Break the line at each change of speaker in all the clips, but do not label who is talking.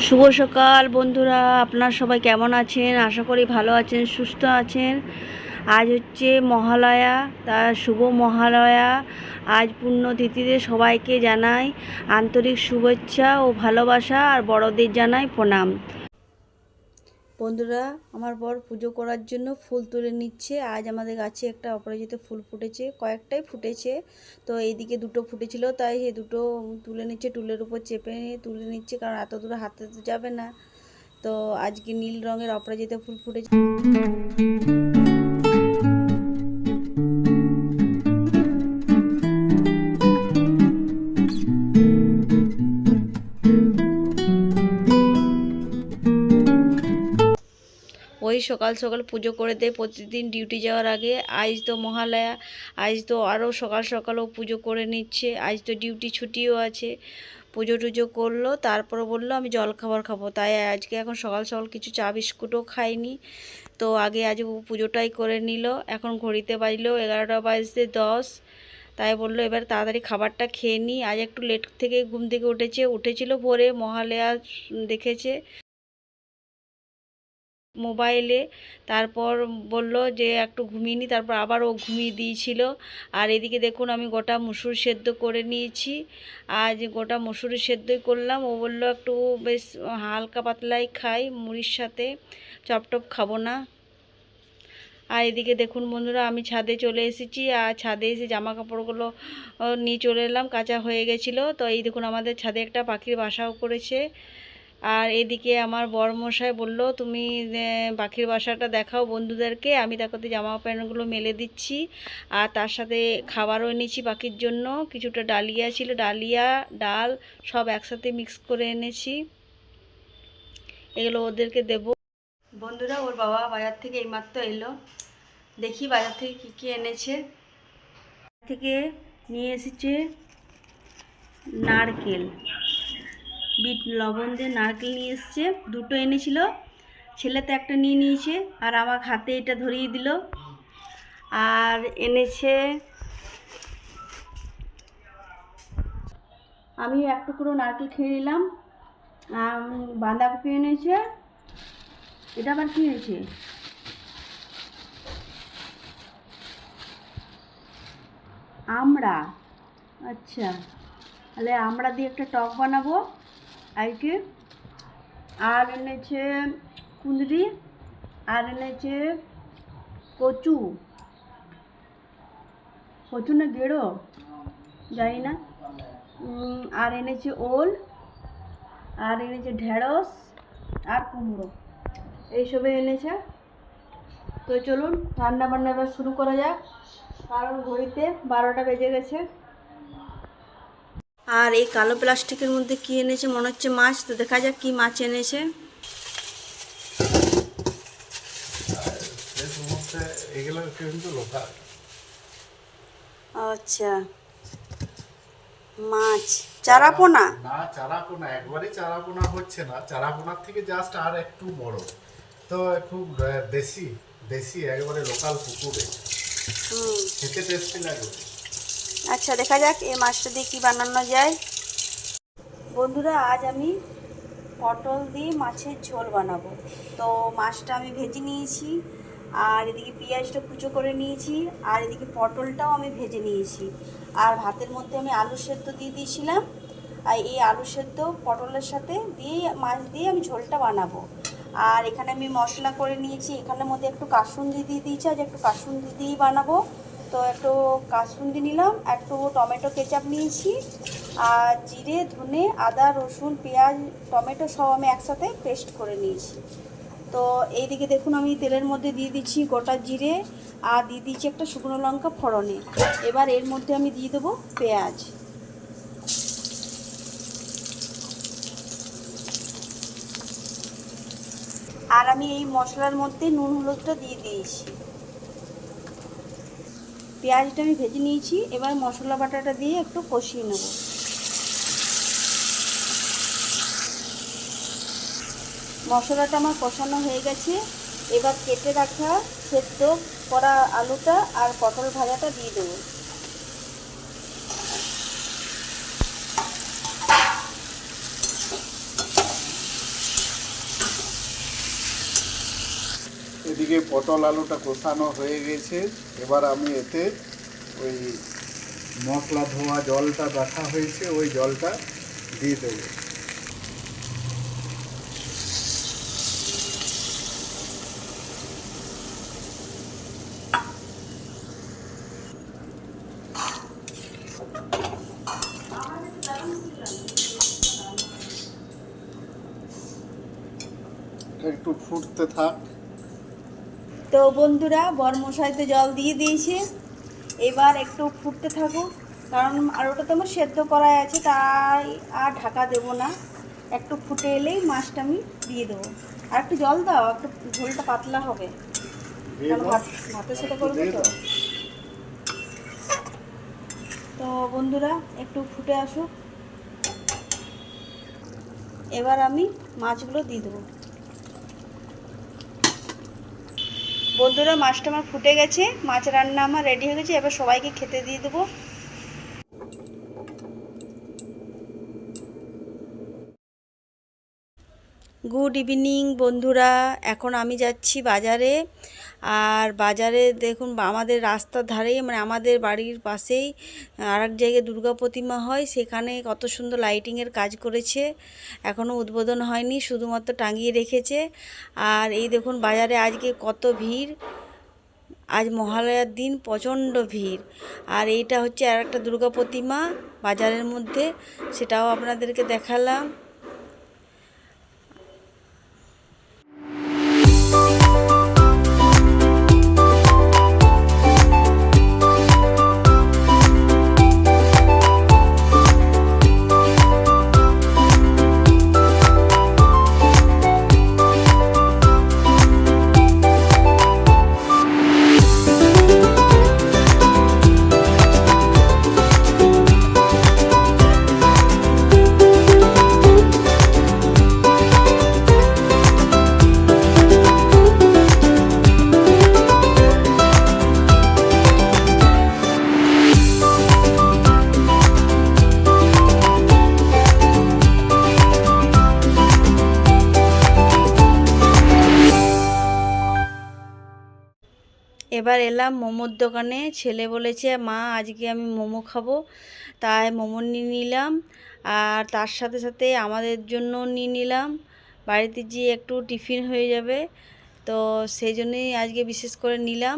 শুভ সকাল বন্ধুরা, আপনারা সবাই কেমন আছেন? আশা করি ভালো আছেন, সুস্থ আছেন। আজ হচ্ছে মহালয়া, তার শুভ মহালয়া। আজ পুণ্যতিথিতে সবাইকে জানাই আন্তরিক শুভেচ্ছা ও ভালোবাসা, আর বড়দের জানাই প্রণাম। বন্ধুরা, আমার বর পুজো করার জন্য ফুল তুলে নিচ্ছে। আজ আমাদের গাছে একটা অপরাজিত ফুল ফুটেছে, কয়েকটাই ফুটেছে, তো এইদিকে দুটো ফুটেছিল, তাই এই দুটো তুলে নিচ্ছে, টুলের উপর চেপে নিয়ে তুলে নিচ্ছে, কারণ এত দূরে হাতে তো যাবে না। তো আজকে নীল রঙের অপরাজিতা ফুল ফুটেছে। ওই সকাল সকাল পুজো করে দেয় প্রতিদিন ডিউটি যাওয়ার আগে। আজ তো মহালয়া, আজ তো আরও সকাল সকালও পুজো করে নিচ্ছে। আজ তো ডিউটি ছুটিও আছে। পুজো টুজো করলো, তারপর বললো আমি জল খাবার খাবো, তাই আজকে এখন সকাল সকাল কিছু চা বিস্কুটও খাইনি। তো আগে আজ পুজোটাই করে নিল। এখন ঘড়িতে বাজলো 11টা বাজতে 10। তাই বললো এবার তাড়াতাড়ি খাবারটা খেয়ে নিই। আজ একটু লেট থেকে ঘুম থেকে উঠেছিল ভোরে, মহালয়া দেখেছে মোবাইলে। তারপর বলল যে একটু ঘুমিয়ে নি, তারপর আবার ও ঘুমিয়ে দিয়েছিল। আর এদিকে দেখুন আমি গোটা মুসুর সেদ্ধ করে নিয়েছি। আজ গোটা মুসুর সেদ্ধই করলাম। ও বলল একটু বেশ হালকা পাতলাই খাই মুড়ির সাথে, চপটপ খাবো না। আর এদিকে দেখুন বন্ধুরা, আমি ছাদে চলে এসেছি। আর ছাদে এসে জামা কাপড়গুলো নিয়ে চলে এলাম, কাঁচা হয়ে গেছিলো। তো এই দেখুন আমাদের ছাদে একটা পাখির বাসাও করেছে। আর এদিকে আমার বরমশাই বলল তুমি পাখির বাসাটা দেখাও বন্ধুদেরকে। আমি তাকে জামা প্যান্টগুলো মেলে দিচ্ছি, আর তার সাথে খাবারও এনেছি পাখির জন্য। কিছুটা ডালিয়া ছিল, ডালিয়া ডাল সব একসাথে মিক্স করে এনেছি, এগুলো ওদেরকে দেব। বন্ধুরা, ওর বাবা বাজার থেকে এইমাত্র এলো। দেখি বাজার থেকে কী কী এনেছে। থেকে নিয়ে এসেছে নারকেল, বিট লবণ দিয়ে নারকেল নিয়ে এসছে। দুটো এনেছিল, ছেলে তো একটা নিয়ে নিয়েছে, আর আমার হাতে এটা ধরিয়ে দিল। আর এনেছে, আমি এক টুকরো নারকেল খেয়ে নিলাম। বাঁধাকপি এনেছে। এটা আবার কি এনেছে? আমড়া। আচ্ছা, তাহলে আমড়া দিয়ে একটা টক বানাবো আজকে। আর এনেছে কুঁদরি, আর এনেছে কচু, কচু না গেড়ো জানি না। আর এনেছে ওল, আর এনেছে ঢেঁড়স, আর কুমড়ো, এইসবে এনেছে। তো চলুন রান্না বান্না এবার শুরু করা যাক, কারণ ঘড়িতে 12টা বেজে গেছে। আর এই কালো প্লাস্টিকের মধ্যে কি এনেছে, মনে হচ্ছে মাছ। তো দেখা যাক কি মাছ এনেছে। আচ্ছা, মাছ চারাপোনা।
না, চারাপোনা একবারে চারাপোনা হচ্ছে না, চারাপোনার থেকে জাস্ট আর একটু বড়। তো খুব দেশি দেশি একেবারে লোকাল পুকুরে, খেতে টেস্টি লাগবে।
আচ্ছা, দেখা যাক এই মাছটা দিয়ে কী বানানো যায়। বন্ধুরা, আজ আমি পটল দিয়ে মাছের ঝোল বানাবো। তো মাছটা আমি ভেজে নিয়েছি, আর এদিকে পেঁয়াজটা কুচো করে নিয়েছি, আর এদিকে পটলটাও আমি ভেজে নিয়েছি। আর ভাতের মধ্যে আমি আলু সেদ্ধ দিয়ে দিয়েছিলাম, আর এই আলু সেদ্ধ পটলের সাথে দিয়ে মাছ দিয়ে আমি ঝোলটা বানাবো। আর এখানে আমি মশলা করে নিয়েছি, এখানের মধ্যে একটু কাসুন্দি দিয়ে দিয়েছি, আজ একটু কাসুন্দি দিয়েই বানাবো। তো একটু কাসুন্দি নিলাম, একটু টমেটো কেচাপ নিয়েছি, আর জিরে ধনে আদা রসুন পেঁয়াজ টমেটো সব আমি একসাথে পেস্ট করে নিয়েছি। তো এইদিকে দেখুন আমি তেলের মধ্যে দিয়ে দিচ্ছি গোটা জিরে, আর দিয়ে দিচ্ছি একটা শুকনো লঙ্কা ফোড়নে। এবার এর মধ্যে আমি দিয়ে দেবো পেঁয়াজ। আর আমি এই মশলার মধ্যে নুন হলুদটা দিয়ে দিয়েছি। পেঁয়াজটা আমি ভেজে নিয়েছি, এবার মশলা বাটাটা দিয়ে একটু কষিয়ে নেব। মশলাটা আমার কষানো হয়ে গেছে। এবার কেটে রাখা সেদ্ধ করা আলুটা আর পটল ভাজাটা দিয়ে দেবো।
এইদিকে পটল আলুটা কষানো হয়ে গেছে। এবার আমি এতে ওই মশলা ধোয়া জলটা রাখা হয়েছে, ওই জলটা দিয়ে দেবো। একটু ফুটতে থাক।
তো বন্ধুরা, বরমশাই তো জল দিয়ে দিয়েছে, এবার একটু ফুটতে থাকুক, কারণ আলুটা তো আমার সেদ্ধ করাই আছে, তাই আর ঢাকা দেবো না। একটু ফুটে এলেই মাছটা আমি দিয়ে দেবো। আর একটু জল দাও, একটু ঝোলটা পাতলা হবে, কারণ ভাতের সাথে করবো তো। তো বন্ধুরা, একটু ফুটে আসুক, এবার আমি মাছগুলো দিয়ে দেবো। বন্ধুরা, মাছটা আমার ফুটে গেছে, মাছ রান্না আমার রেডি হয়ে গেছে। এবার সবাইকে খেতে দিয়ে দেবো। গুড ইভিনিং বন্ধুরা, এখন আমি যাচ্ছি বাজারে। আর বাজারে দেখুন, আমাদের রাস্তার ধারেই, মানে আমাদের বাড়ির পাশেই আর এক জায়গায় দুর্গা প্রতিমা হয়, সেখানে কত সুন্দর লাইটিংয়ের কাজ করেছে। এখনও উদ্বোধন হয়নি, শুধুমাত্র টাঙিয়ে রেখেছে। আর এই দেখুন বাজারে আজকে কত ভিড়, আজ মহালয়ার দিন প্রচণ্ড ভিড়। আর এইটা হচ্ছে আর একটা দুর্গা প্রতিমা বাজারের মধ্যে, সেটাও আপনাদেরকে দেখালাম। এবার এলাম মোমোর দোকানে। ছেলে বলেছে, মা আজকে আমি মোমো খাবো, তাই মোমো নিয়ে নিলাম। আর তার সাথে সাথে আমাদের জন্য নিয়ে নিলাম, বাড়িতে গিয়ে একটু টিফিন হয়ে যাবে, তো সেই জন্যই আজকে বিশেষ করে নিলাম।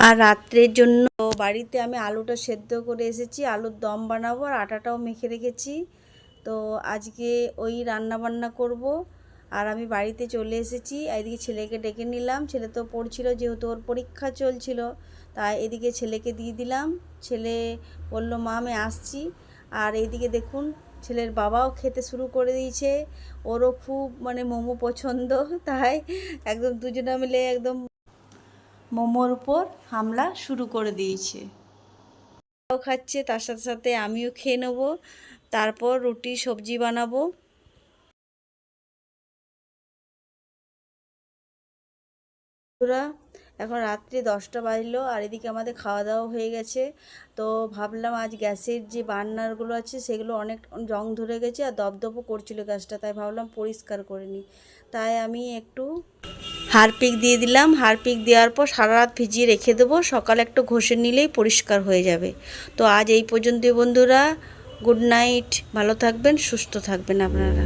আর রাত্রের জন্য বাড়িতে আমি আলুটা সেদ্ধ করে এসেছি, আলুর দম বানাবো, আর আটাটাও মেখে রেখেছি। তো আজকে ওই রান্না বান্না করব। আর আমি বাড়িতে চলে এসেছি। এদিকে ছেলেকে ডেকে নিলাম, ছেলে তো পড়ছিল, যেহেতু ওর পরীক্ষা চলছিল, তাই এদিকে ছেলেকে দিয়ে দিলাম। ছেলে বলল, মা আমি আসছি। আর এইদিকে দেখুন, ছেলের বাবাও খেতে শুরু করে দিয়েছে, ওরও খুব মানে মোমো পছন্দ, তাই একদম দুজনে মিলে একদম মোমোর উপর হামলা শুরু করে দিয়েছে। ও খাচ্ছে, তার সাথে সাথে আমিও খেয়ে নেব, তারপর রুটি সবজি বানাবো। এখন রাত্রি 10টা বাজলো, আর এদিকে আমাদের খাওয়া দাওয়া হয়ে গেছে। তো ভাবলাম আজ গ্যাসের যে বার্নারগুলো আছে সেগুলো অনেক জং ধরে গেছে, আর দপদপও করছিল গ্যাসটা, তাই ভাবলাম পরিষ্কার করে নিই। তাই আমি একটু হারপিক দিয়ে দিলাম। হারপিক দেওয়ার পর সারা রাত ভিজিয়ে রেখে দেবো, সকালে একটু ঘষে নিলেই পরিষ্কার হয়ে যাবে। তো আজ এই পর্যন্তই বন্ধুরা, গুড নাইট, ভালো থাকবেন, সুস্থ থাকবেন আপনারা।